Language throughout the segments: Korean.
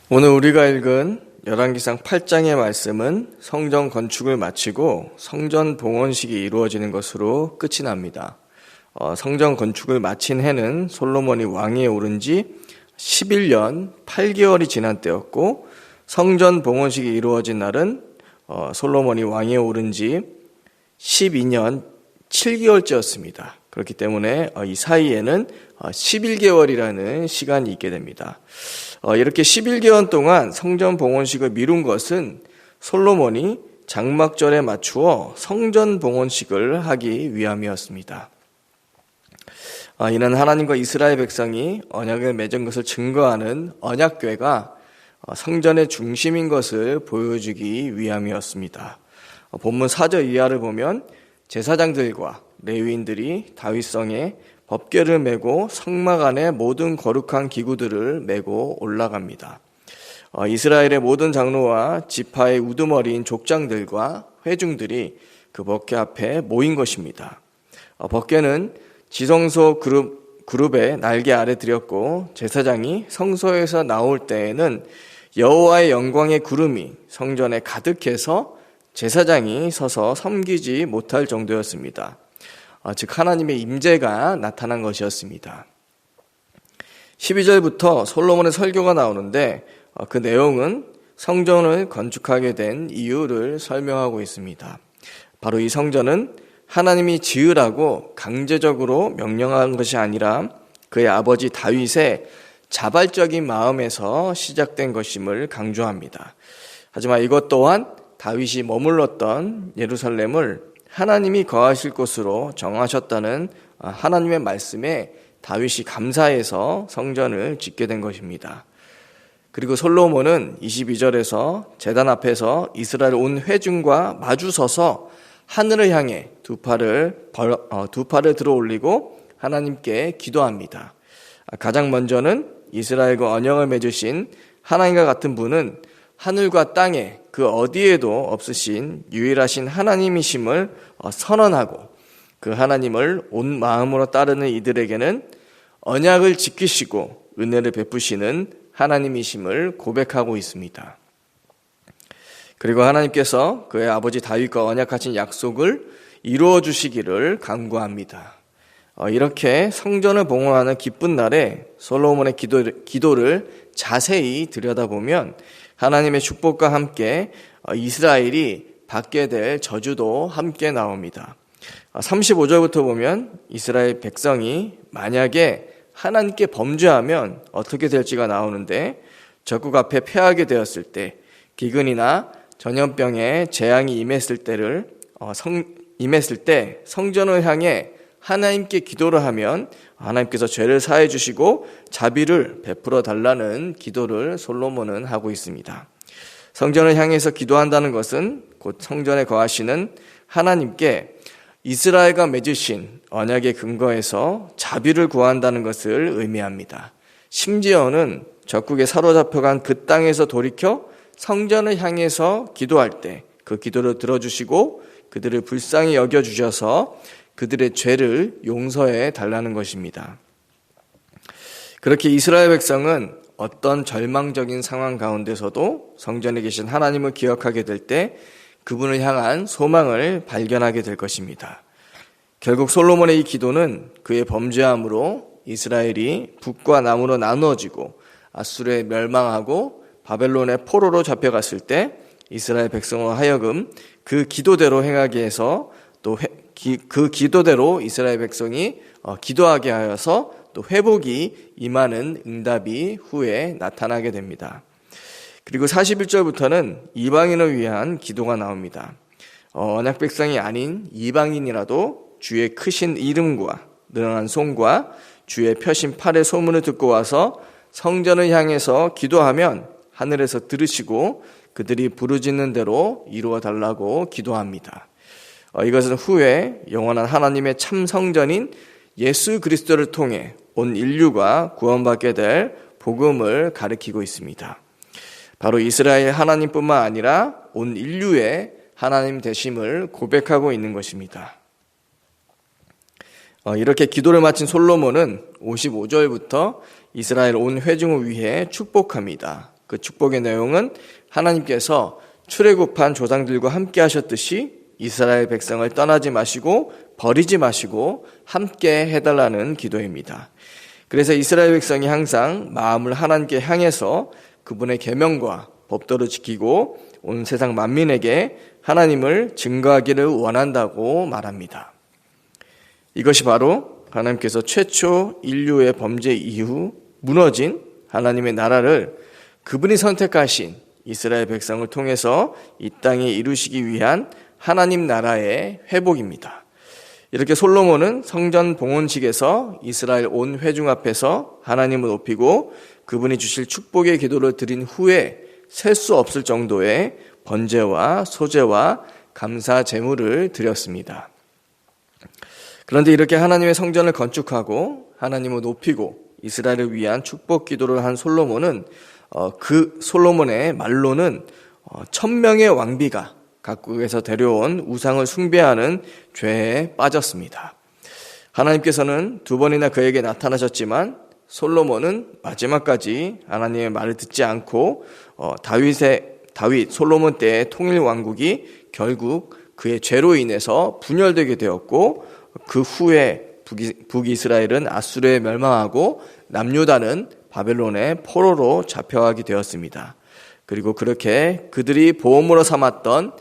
오늘 우리가 읽은 열왕기상 8장의 말씀은 성전 건축을 마치고 성전 봉헌식이 이루어지는 것으로 끝이 납니다. 성전 건축을 마친 해는 솔로몬이 왕위에 오른 지 11년 8개월이 지난 때였고, 성전 봉헌식이 이루어진 날은 솔로몬이 왕위에 오른 지 12년 7개월째였습니다. 그렇기 때문에 이 사이에는 11개월이라는 시간이 있게 됩니다. 이렇게 11개월 동안 성전 봉헌식을 미룬 것은 솔로몬이 장막절에 맞추어 성전 봉헌식을 하기 위함이었습니다. 이는 하나님과 이스라엘 백성이 언약을 맺은 것을 증거하는 언약궤가 성전의 중심인 것을 보여주기 위함이었습니다. 본문 4절 이하를 보면 제사장들과 레위인들이 다윗성에 법궤를 메고 성막 안에 모든 거룩한 기구들을 메고 올라갑니다. 이스라엘의 모든 장로와 지파의 우두머리인 족장들과 회중들이 그 법궤 앞에 모인 것입니다. 법궤는 지성소 그룹의 날개 아래 들였고, 제사장이 성소에서 나올 때에는 여호와의 영광의 구름이 성전에 가득해서 제사장이 서서 섬기지 못할 정도였습니다. 즉 하나님의 임재가 나타난 것이었습니다. 12절부터 솔로몬의 설교가 나오는데 그 내용은 성전을 건축하게 된 이유를 설명하고 있습니다. 바로 이 성전은 하나님이 지으라고 강제적으로 명령한 것이 아니라 그의 아버지 다윗의 자발적인 마음에서 시작된 것임을 강조합니다. 하지만 이것 또한 다윗이 머물렀던 예루살렘을 하나님이 거하실 곳으로 정하셨다는 하나님의 말씀에 다윗이 감사해서 성전을 짓게 된 것입니다. 그리고 솔로몬은 22절에서 제단 앞에서 이스라엘 온 회중과 마주 서서 하늘을 향해 두 팔을 들어 올리고 하나님께 기도합니다. 가장 먼저는 이스라엘과 언약을 맺으신 하나님과 같은 분은 하늘과 땅에 그 어디에도 없으신 유일하신 하나님이심을 선언하고, 그 하나님을 온 마음으로 따르는 이들에게는 언약을 지키시고 은혜를 베푸시는 하나님이심을 고백하고 있습니다. 그리고 하나님께서 그의 아버지 다윗과 언약하신 약속을 이루어 주시기를 간구합니다. 이렇게 성전을 봉헌하는 기쁜 날에 솔로몬의 기도를 자세히 들여다보면 하나님의 축복과 함께 이스라엘이 받게 될 저주도 함께 나옵니다. 35절부터 보면 이스라엘 백성이 만약에 하나님께 범죄하면 어떻게 될지가 나오는데, 적국 앞에 패하게 되었을 때, 기근이나 전염병의 재앙이 임했을 때 성전을 향해 하나님께 기도를 하면 하나님께서 죄를 사해 주시고 자비를 베풀어 달라는 기도를 솔로몬은 하고 있습니다. 성전을 향해서 기도한다는 것은 곧 성전에 거하시는 하나님께 이스라엘과 맺으신 언약의 근거에서 자비를 구한다는 것을 의미합니다. 심지어는 적국에 사로잡혀간 그 땅에서 돌이켜 성전을 향해서 기도할 때 그 기도를 들어주시고 그들을 불쌍히 여겨주셔서 그들의 죄를 용서해 달라는 것입니다. 그렇게 이스라엘 백성은 어떤 절망적인 상황 가운데서도 성전에 계신 하나님을 기억하게 될 때 그분을 향한 소망을 발견하게 될 것입니다. 결국 솔로몬의 이 기도는 그의 범죄함으로 이스라엘이 북과 남으로 나누어지고 아수르에 멸망하고 바벨론의 포로로 잡혀갔을 때 이스라엘 백성으로 하여금 그 기도대로 행하게 해서 또 그 기도대로 이스라엘 백성이 기도하게 하여서 또 회복이 임하는 응답이 후에 나타나게 됩니다. 그리고 41절부터는 이방인을 위한 기도가 나옵니다. 언약 백성이 아닌 이방인이라도 주의 크신 이름과 늘어난 손과 주의 펴신 팔의 소문을 듣고 와서 성전을 향해서 기도하면 하늘에서 들으시고 그들이 부르짖는 대로 이루어 달라고 기도합니다. 이것은 후에 영원한 하나님의 참 성전인 예수 그리스도를 통해 온 인류가 구원받게 될 복음을 가리키고 있습니다. 바로 이스라엘 하나님뿐만 아니라 온 인류의 하나님 되심을 고백하고 있는 것입니다. 이렇게 기도를 마친 솔로몬은 55절부터 이스라엘 온 회중을 위해 축복합니다. 그 축복의 내용은 하나님께서 출애굽한 조상들과 함께 하셨듯이 이스라엘 백성을 떠나지 마시고 버리지 마시고 함께 해달라는 기도입니다. 그래서 이스라엘 백성이 항상 마음을 하나님께 향해서 그분의 계명과 법도를 지키고 온 세상 만민에게 하나님을 증거하기를 원한다고 말합니다. 이것이 바로 하나님께서 최초 인류의 범죄 이후 무너진 하나님의 나라를 그분이 선택하신 이스라엘 백성을 통해서 이 땅에 이루시기 위한 하나님 나라의 회복입니다. 이렇게 솔로몬은 성전 봉헌식에서 이스라엘 온 회중 앞에서 하나님을 높이고 그분이 주실 축복의 기도를 드린 후에 셀 수 없을 정도의 번제와 소제와 감사 제물을 드렸습니다. 그런데 이렇게 하나님의 성전을 건축하고 하나님을 높이고 이스라엘을 위한 축복 기도를 한 솔로몬은 그 솔로몬의 말로는 1000명의 왕비가 각국에서 데려온 우상을 숭배하는 죄에 빠졌습니다. 하나님께서는 2번이나 그에게 나타나셨지만 솔로몬은 마지막까지 하나님의 말을 듣지 않고 다윗 솔로몬 때의 통일 왕국이 결국 그의 죄로 인해서 분열되게 되었고 그 후에 북이스라엘은 아수르에 멸망하고 남유다는 바벨론의 포로로 잡혀가게 되었습니다. 그리고 그렇게 그들이 보험으로 삼았던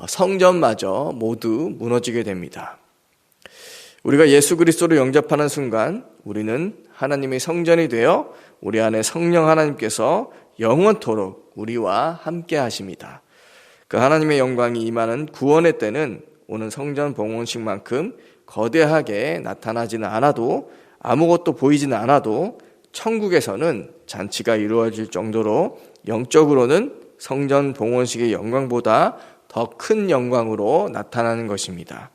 성전마저 모두 무너지게 됩니다. 우리가 예수 그리스도를 영접하는 순간 우리는 하나님의 성전이 되어 우리 안에 성령 하나님께서 영원토록 우리와 함께 하십니다. 그 하나님의 영광이 임하는 구원의 때는 오는 성전 봉헌식만큼 거대하게 나타나지는 않아도 아무것도 보이지는 않아도 천국에서는 잔치가 이루어질 정도로 영적으로는 성전 봉헌식의 영광보다 더 큰 영광으로 나타나는 것입니다.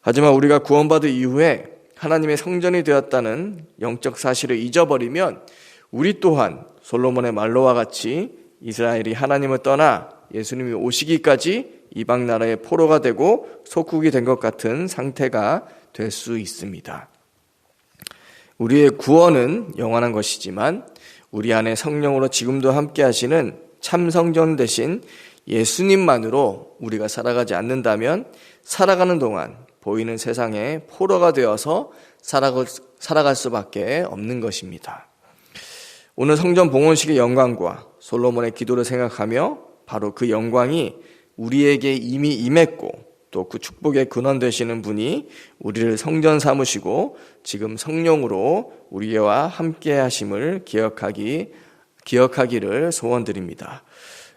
하지만 우리가 구원받은 이후에 하나님의 성전이 되었다는 영적 사실을 잊어버리면 우리 또한 솔로몬의 말로와 같이 이스라엘이 하나님을 떠나 예수님이 오시기까지 이방 나라의 포로가 되고 속국이 된 것 같은 상태가 될 수 있습니다. 우리의 구원은 영원한 것이지만 우리 안에 성령으로 지금도 함께 하시는 참 성전 대신 예수님만으로 우리가 살아가지 않는다면 살아가는 동안 보이는 세상에 포로가 되어서 살아갈 수밖에 없는 것입니다. 오늘 성전 봉헌식의 영광과 솔로몬의 기도를 생각하며 바로 그 영광이 우리에게 이미 임했고 또 그 축복의 근원 되시는 분이 우리를 성전 삼으시고 지금 성령으로 우리와 함께 하심을 기억하기를 소원드립니다.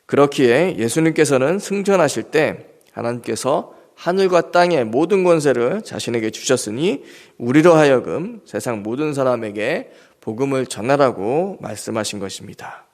그렇기에 예수님께서는 승천하실 때 하나님께서 하늘과 땅의 모든 권세를 자신에게 주셨으니 우리로 하여금 세상 모든 사람에게 복음을 전하라고 말씀하신 것입니다.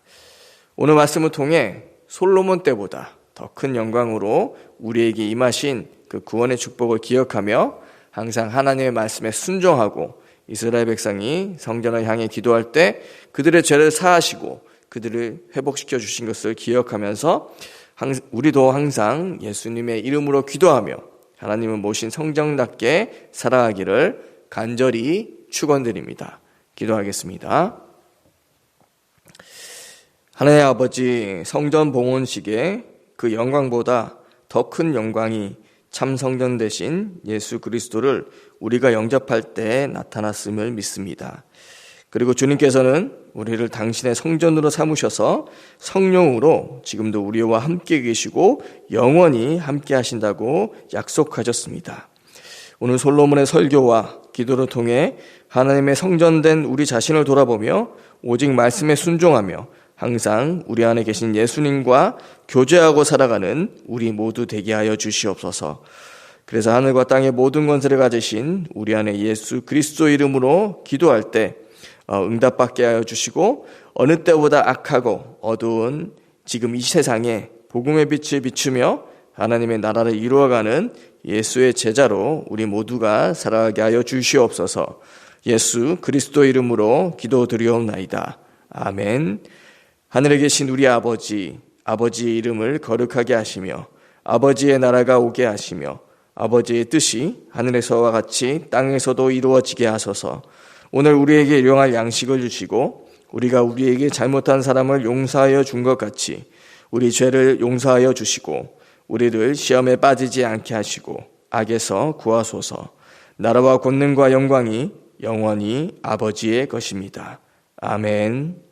오늘 말씀을 통해 솔로몬 때보다 더 큰 영광으로 우리에게 임하신 그 구원의 축복을 기억하며 항상 하나님의 말씀에 순종하고 이스라엘 백성이 성전을 향해 기도할 때 그들의 죄를 사하시고 그들을 회복시켜 주신 것을 기억하면서 우리도 항상 예수님의 이름으로 기도하며 하나님을 모신 성정답게 살아가기를 간절히 축원드립니다. 기도하겠습니다. 하나님 아버지, 성전 봉헌식의 그 영광보다 더 큰 영광이 참 성전 대신 예수 그리스도를 우리가 영접할 때 나타났음을 믿습니다. 그리고 주님께서는 우리를 당신의 성전으로 삼으셔서 성령으로 지금도 우리와 함께 계시고 영원히 함께 하신다고 약속하셨습니다. 오늘 솔로몬의 설교와 기도를 통해 하나님의 성전된 우리 자신을 돌아보며 오직 말씀에 순종하며 항상 우리 안에 계신 예수님과 교제하고 살아가는 우리 모두 되게 하여 주시옵소서. 그래서 하늘과 땅의 모든 권세를 가지신 우리 안에 예수 그리스도 이름으로 기도할 때 응답받게 하여 주시고 어느 때보다 악하고 어두운 지금 이 세상에 복음의 빛을 비추며 하나님의 나라를 이루어가는 예수의 제자로 우리 모두가 살아가게 하여 주시옵소서. 예수 그리스도 이름으로 기도드리옵나이다. 아멘. 하늘에 계신 우리 아버지, 아버지의 이름을 거룩하게 하시며 아버지의 나라가 오게 하시며 아버지의 뜻이 하늘에서와 같이 땅에서도 이루어지게 하소서. 오늘 우리에게 일용할 양식을 주시고 우리가 우리에게 잘못한 사람을 용서하여 준 것 같이 우리 죄를 용서하여 주시고 우리를 시험에 빠지지 않게 하시고 악에서 구하소서. 나라와 권능과 영광이 영원히 아버지의 것입니다. 아멘.